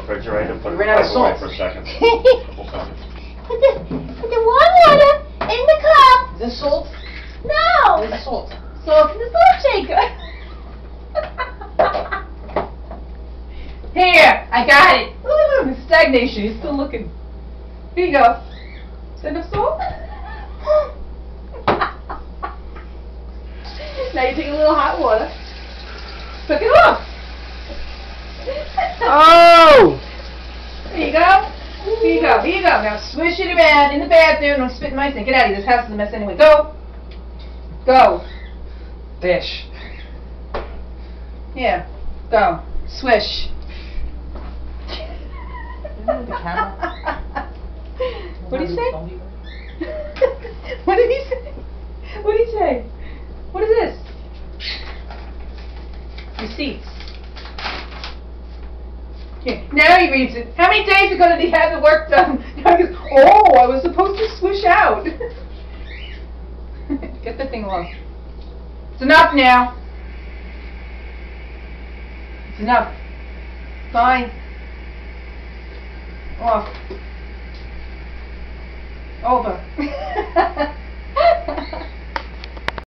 refrigerator and put it in Ran the out of microwave salt. for a second. Put the warm water in the cup. Is this salt? No. Where's the salt? Salt in the salt shaker. Here, I got it. Ooh, stagnation. He's still looking. Here you go. Is that enough salt? Now you take a little hot water. Cook it off. Oh! Here you go. Here you go. Here you go. Now swish it around in the bathroom. Don't spit in my sink. Get out of here. This house is a mess anyway. Go. Go. Fish. Yeah. Go. Swish. The camera. What did he say? What did he say? What did he say? What is this? Receipts. Here. Now he reads it. How many days ago did he have the work done? Now he goes, oh, I was supposed to swish out. Get the thing off. It's enough now. It's enough. Fine. Off. Over.